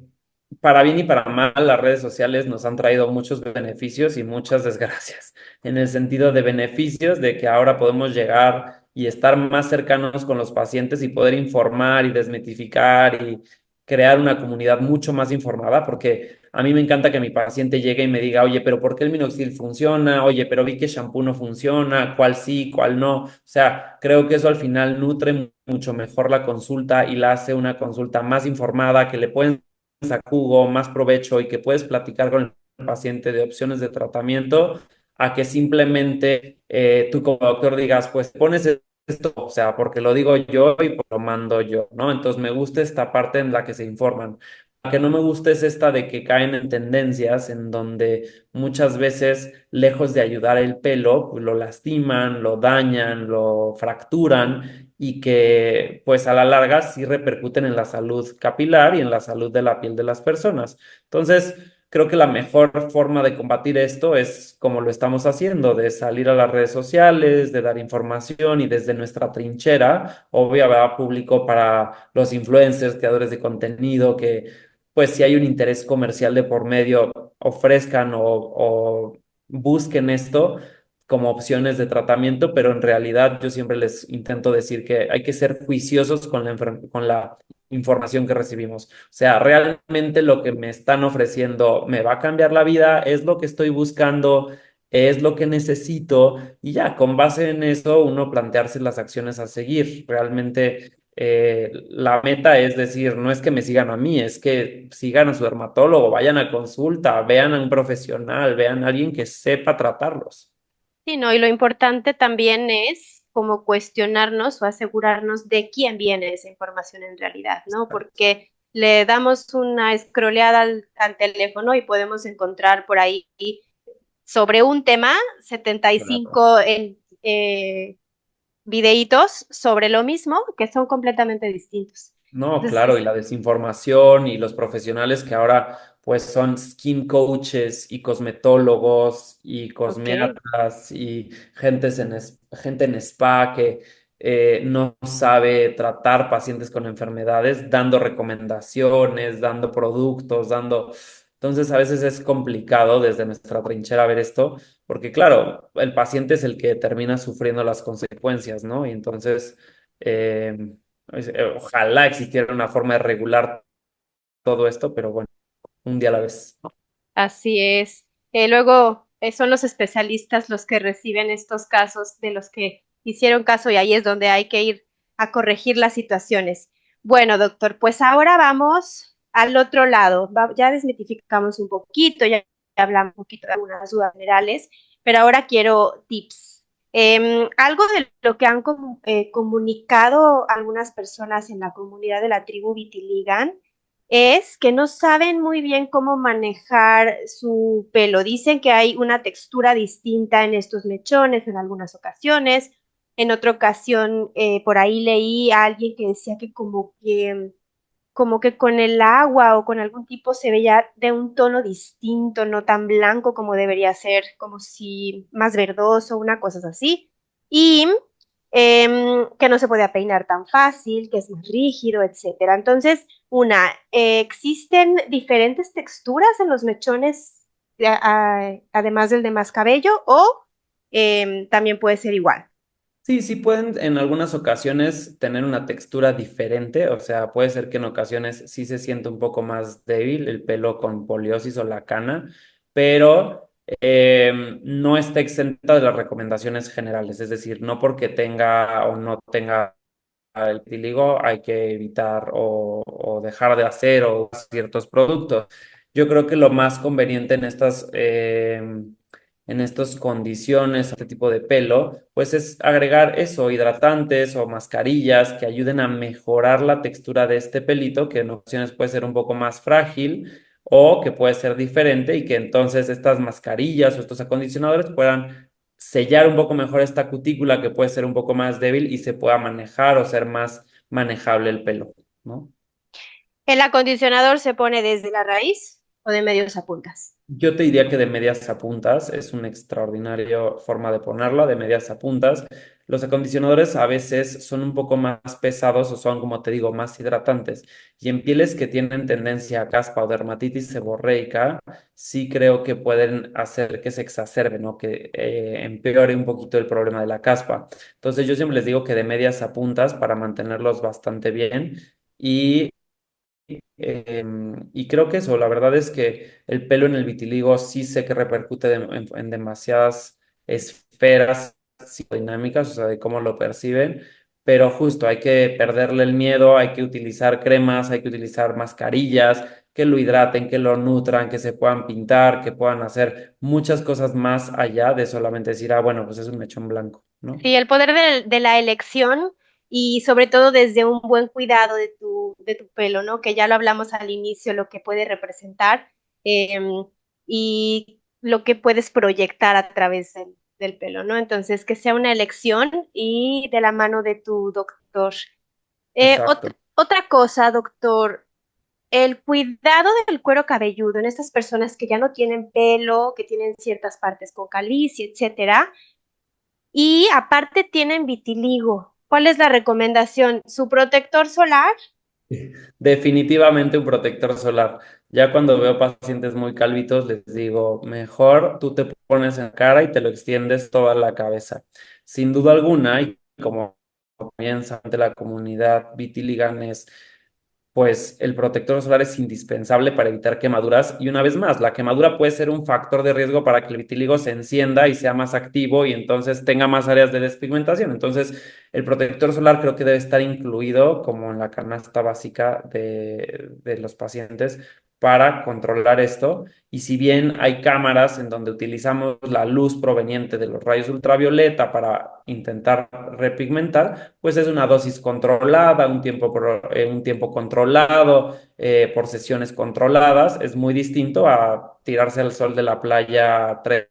para bien y para mal las redes sociales nos han traído muchos beneficios y muchas desgracias. En el sentido de beneficios, de que ahora podemos llegar y estar más cercanos con los pacientes y poder informar y desmitificar y crear una comunidad mucho más informada, porque a mí me encanta que mi paciente llegue y me diga, oye, pero ¿por qué el minoxidil funciona? Oye, pero vi que shampoo no funciona, ¿cuál sí, cuál no? O sea, creo que eso al final nutre mucho mejor la consulta y la hace una consulta más informada, que le pueden sacar jugo, más provecho y que puedes platicar con el paciente de opciones de tratamiento, a que simplemente tú como doctor digas, pues pones esto, o sea, porque lo digo yo y pues lo mando yo, ¿no? Entonces me gusta esta parte en la que se informan. La que no me gusta es esta de que caen en tendencias en donde muchas veces, lejos de ayudar el pelo, pues lo lastiman, lo dañan, lo fracturan y que pues a la larga sí repercuten en la salud capilar y en la salud de la piel de las personas. Entonces, creo que la mejor forma de combatir esto es como lo estamos haciendo, de salir a las redes sociales, de dar información y desde nuestra trinchera, obvio, habrá público para los influencers, creadores de contenido, que pues si hay un interés comercial de por medio, ofrezcan o busquen esto como opciones de tratamiento, pero en realidad yo siempre les intento decir que hay que ser juiciosos con con la información que recibimos. O sea, realmente lo que me están ofreciendo me va a cambiar la vida, es lo que estoy buscando, es lo que necesito, y ya, con base en eso, uno plantearse las acciones a seguir. Realmente la meta es decir, no es que me sigan a mí, es que sigan a su dermatólogo, vayan a consulta, vean a un profesional, vean a alguien que sepa tratarlos. Sí, no, y lo importante también es como cuestionarnos o asegurarnos de quién viene esa información en realidad, ¿no? Porque le damos una scrolleada al teléfono y podemos encontrar por ahí sobre un tema Claro. 75 videitos sobre lo mismo que son completamente distintos. No, claro, y Entonces, la desinformación y los profesionales que ahora pues son skin coaches y cosmetólogos y ok. cosmiatras y gente en spa que no sabe tratar pacientes con enfermedades, dando recomendaciones, dando productos, dando... Entonces a veces es complicado desde nuestra trinchera ver esto, porque claro, el paciente es el que termina sufriendo las consecuencias, ¿no? Y entonces... ojalá existiera una forma de regular todo esto, pero bueno, un día a la vez. Así es. Luego son los especialistas los que reciben estos casos de los que hicieron caso y ahí es donde hay que ir a corregir las situaciones. Bueno, doctor, pues ahora vamos al otro lado. Ya desmitificamos un poquito, ya hablamos un poquito de algunas dudas generales, pero ahora quiero tips. Algo de lo que han comunicado algunas personas en la comunidad de la tribu Vitiligan es que no saben muy bien cómo manejar su pelo. Dicen que hay una textura distinta en estos mechones en algunas ocasiones. En otra ocasión, por ahí leí a alguien que decía que como que con el agua o con algún tipo se veía de un tono distinto, no tan blanco como debería ser, como si más verdoso, una cosa así. Y que no se podía peinar tan fácil, que es más rígido, etcétera. Entonces, ¿existen diferentes texturas en los mechones, además del de más cabello, o también puede ser igual? Sí, sí pueden en algunas ocasiones tener una textura diferente, o sea, puede ser que en ocasiones sí se siente un poco más débil el pelo con poliosis o la cana, pero no está exenta de las recomendaciones generales, es decir, no porque tenga o no tenga el vitiligo hay que evitar o dejar de hacer o ciertos productos. yo creo que lo más conveniente en estas condiciones, este tipo de pelo, pues es agregar eso, hidratantes o mascarillas que ayuden a mejorar la textura de este pelito, que en ocasiones puede ser un poco más frágil o que puede ser diferente y que entonces estas mascarillas o estos acondicionadores puedan sellar un poco mejor esta cutícula que puede ser un poco más débil y se pueda manejar o ser más manejable el pelo, ¿no? ¿El acondicionador se pone desde la raíz o de medios a puntas? Yo te diría que de medias a puntas es una extraordinaria forma de ponerla, de medias a puntas. Los acondicionadores a veces son un poco más pesados o son, como te digo, más hidratantes. Y en pieles que tienen tendencia a caspa o dermatitis seborreica, sí creo que pueden hacer que se exacerben o que empeore un poquito el problema de la caspa. Entonces yo siempre les digo que de medias a puntas para mantenerlos bastante bien. Y y creo que eso, la verdad es que el pelo en el vitiligo sí sé que repercute en demasiadas esferas psicodinámicas, o sea, de cómo lo perciben, pero justo hay que perderle el miedo, hay que utilizar cremas, hay que utilizar mascarillas que lo hidraten, que lo nutran, que se puedan pintar, que puedan hacer muchas cosas más allá de solamente decir, ah, bueno, pues es un mechón blanco, ¿no? Sí, el poder de la elección y sobre todo desde un buen cuidado de tu pelo, ¿no? Que ya lo hablamos al inicio, lo que puede representar y lo que puedes proyectar a través del pelo, ¿no? Entonces, que sea una elección y de la mano de tu doctor. Exacto. Otra cosa, doctor, el cuidado del cuero cabelludo en estas personas que ya no tienen pelo, que tienen ciertas partes con calvicie, etcétera y aparte tienen vitiligo. ¿Cuál es la recomendación? ¿Su protector solar? Definitivamente un protector solar. Ya cuando veo pacientes muy calvitos, les digo, mejor tú te pones en cara y te lo extiendes toda la cabeza. Sin duda alguna, y como comienza ante la comunidad vitiliganes, pues el protector solar es indispensable para evitar quemaduras y una vez más, la quemadura puede ser un factor de riesgo para que el vitíligo se encienda y sea más activo y entonces tenga más áreas de despigmentación. Entonces, el protector solar creo que debe estar incluido como en la canasta básica de los pacientes para controlar esto. Y si bien hay cámaras en donde utilizamos la luz proveniente de los rayos ultravioleta para intentar repigmentar, pues es una dosis controlada, un tiempo controlado, por sesiones controladas. Es muy distinto a tirarse al sol de la playa 3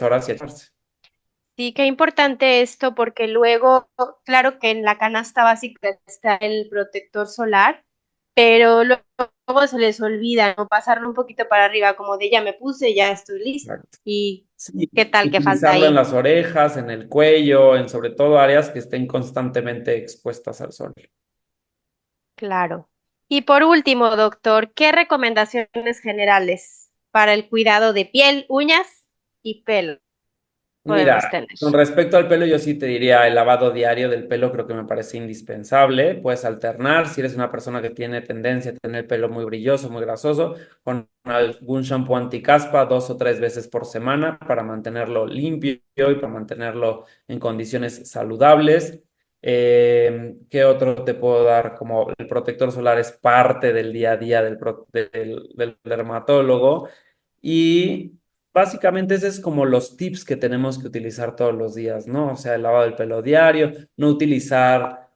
horas y echarse. Sí, qué importante esto porque luego, claro que en la canasta básica está el protector solar, pero luego se les olvida, ¿no? Pasarlo un poquito para arriba, como de ya me puse, ya estoy listo. Exacto. ¿Y Sí, qué tal que falta utilizarlo en ahí? las orejas, en el cuello, en sobre todo áreas que estén constantemente expuestas al sol. Claro. Y por último, doctor, ¿qué recomendaciones generales para el cuidado de piel, uñas y pelo podemos Mira, tener? con respecto al pelo, yo sí te diría el lavado diario del pelo, creo que me parece indispensable. Puedes alternar si eres una persona que tiene tendencia a tener el pelo muy brilloso, muy grasoso, con algún shampoo anticaspa 2 o 3 veces por semana para mantenerlo limpio y para mantenerlo en condiciones saludables. ¿Qué otro te puedo dar? Como el protector solar es parte del día a día del dermatólogo. Y básicamente ese es como los tips que tenemos que utilizar todos los días, ¿no? O sea, el lavado del pelo diario, no utilizar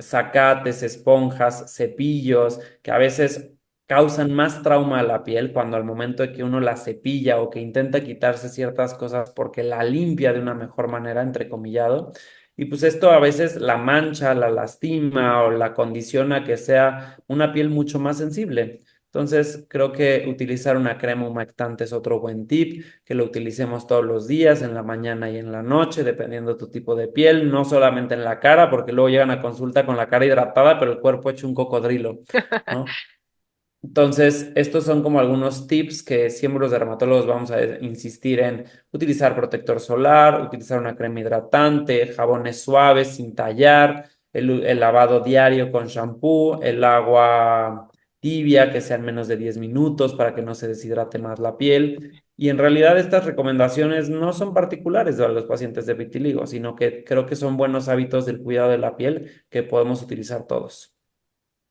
zacates, esponjas, cepillos, que a veces causan más trauma a la piel cuando al momento de que uno la cepilla o que intenta quitarse ciertas cosas porque la limpia de una mejor manera, entrecomillado. Y pues esto a veces la mancha, la lastima o la condiciona a que sea una piel mucho más sensible. Entonces, creo que utilizar una crema humectante es otro buen tip, que lo utilicemos todos los días, en la mañana y en la noche, dependiendo de tu tipo de piel, no solamente en la cara, porque luego llegan a consulta con la cara hidratada, pero el cuerpo hecho un cocodrilo, ¿no? Entonces, estos son como algunos tips que siempre los dermatólogos vamos a insistir en utilizar protector solar, utilizar una crema hidratante, jabones suaves sin tallar, el lavado diario con shampoo, el agua tibia que sean menos de 10 minutos para que no se deshidrate más la piel. Y en realidad estas recomendaciones no son particulares de los pacientes de vitiligo, sino que creo que son buenos hábitos del cuidado de la piel que podemos utilizar todos.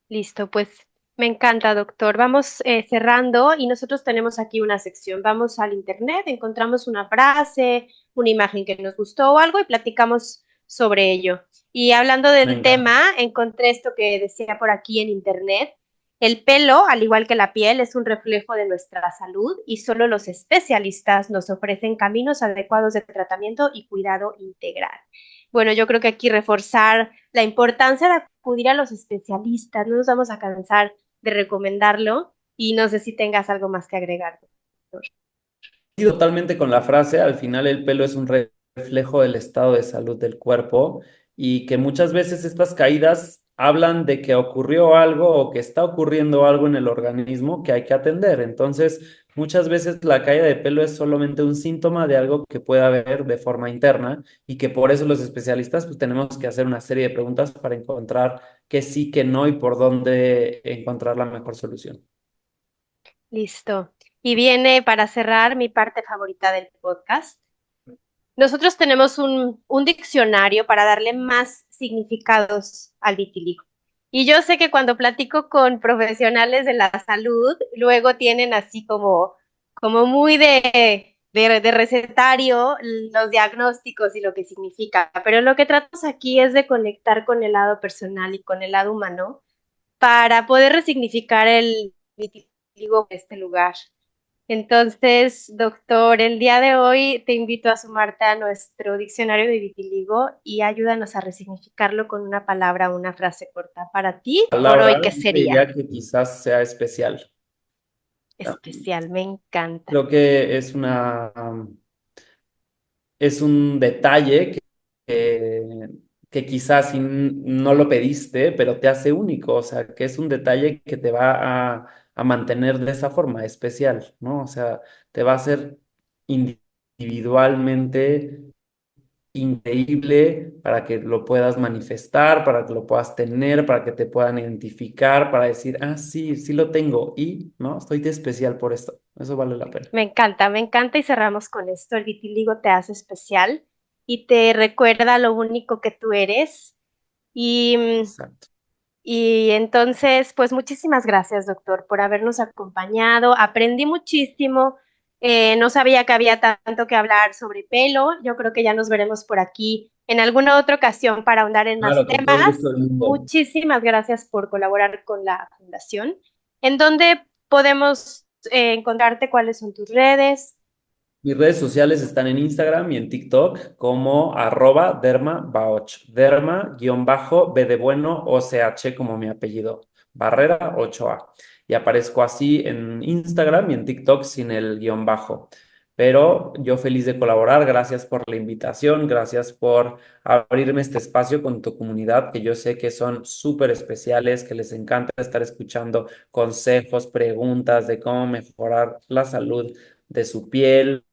Listo, pues Me encanta, doctor. Vamos cerrando y nosotros tenemos aquí una sección. Vamos al internet, encontramos una frase, una imagen que nos gustó o algo y platicamos sobre ello. Y hablando Me del encanta. tema, encontré esto que decía por aquí en internet. El pelo, al igual que la piel, es un reflejo de nuestra salud y solo los especialistas nos ofrecen caminos adecuados de tratamiento y cuidado integral. Bueno, yo creo que aquí reforzar la importancia de acudir a los especialistas, no nos vamos a cansar de recomendarlo y no sé si tengas algo más que agregar, doctor. Sí, totalmente con la frase, al final el pelo es un reflejo del estado de salud del cuerpo y que muchas veces estas caídas hablan de que ocurrió algo o que está ocurriendo algo en el organismo que hay que atender. Entonces, muchas veces la caída de pelo es solamente un síntoma de algo que puede haber de forma interna y que por eso los especialistas pues tenemos que hacer una serie de preguntas para encontrar qué sí, qué no y por dónde encontrar la mejor solución. Listo. Y viene para cerrar mi parte favorita del podcast. Nosotros tenemos un diccionario para darle más significados al vitiligo. Y yo sé que cuando platico con profesionales de la salud, luego tienen así como muy de recetario los diagnósticos y lo que significa. Pero lo que tratamos aquí es de conectar con el lado personal y con el lado humano para poder resignificar el vitiligo en este lugar. Entonces, doctor, el día de hoy te invito a sumarte a nuestro diccionario de vitiligo y ayúdanos a resignificarlo con una palabra o una frase corta. Para ti, por hoy, Palabra, ¿qué yo te sería? diría que quizás sea especial. Especial, me encanta. Creo que es un detalle que, que quizás si no lo pediste, pero te hace único, o sea, que es un detalle que te va a mantener de esa forma especial, ¿no? O sea, te va a hacer individualmente increíble para que lo puedas manifestar, para que lo puedas tener, para que te puedan identificar, para decir, ah, sí, sí lo tengo y, ¿no? Estoy de especial por esto. Eso vale la pena. Me encanta y cerramos con esto. El vitiligo te hace especial y te recuerda lo único que tú eres. Y Exacto. Y entonces, pues muchísimas gracias, doctor, por habernos acompañado. Aprendí muchísimo. No sabía que había tanto que hablar sobre pelo. Yo creo que ya nos veremos por aquí en alguna otra ocasión para ahondar en más Claro, con todo el temas. gusto del mundo. Muchísimas gracias por colaborar con la fundación. ¿En dónde podemos encontrarte? ¿Cuáles son tus redes? Mis redes sociales están en Instagram y en TikTok como @dermabaoch. Derma-B de bueno, OCH como mi apellido. Barrera 8A. Y aparezco así en Instagram y en TikTok sin el guión bajo. Pero yo feliz de colaborar. Gracias por la invitación. Gracias por abrirme este espacio con tu comunidad, que yo sé que son súper especiales, que les encanta estar escuchando consejos, preguntas de cómo mejorar la salud de su piel,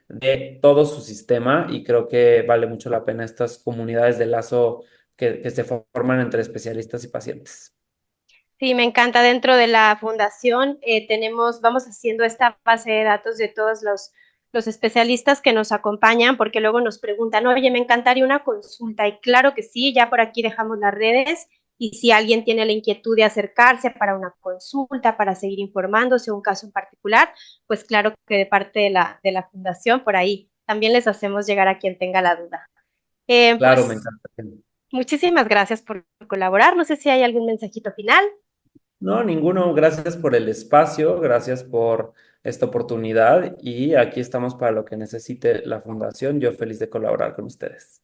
de todo su sistema y creo que vale mucho la pena estas comunidades de lazo que se forman entre especialistas y pacientes. Sí, me encanta. Dentro de la fundación vamos haciendo esta base de datos de todos los especialistas que nos acompañan, porque luego nos preguntan, oye, me encantaría una consulta. Y claro que sí, ya por aquí dejamos las redes. Y si alguien tiene la inquietud de acercarse para una consulta, para seguir informándose un caso en particular, pues claro que de parte de la fundación, por ahí también les hacemos llegar a quien tenga la duda. Claro, me Pues encanta. muchísimas gracias por colaborar. No sé si hay algún mensajito final. No, ninguno. Gracias por el espacio, gracias por esta oportunidad y aquí estamos para lo que necesite la fundación. Yo feliz de colaborar con ustedes.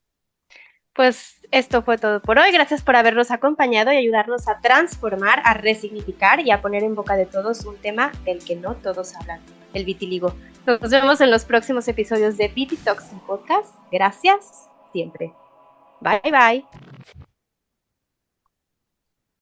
Pues esto fue todo por hoy. Gracias por habernos acompañado y ayudarnos a transformar, a resignificar y a poner en boca de todos un tema del que no todos hablan, el vitiligo. Nos vemos en los próximos episodios de Viti Talks Podcast. Gracias siempre. Bye bye.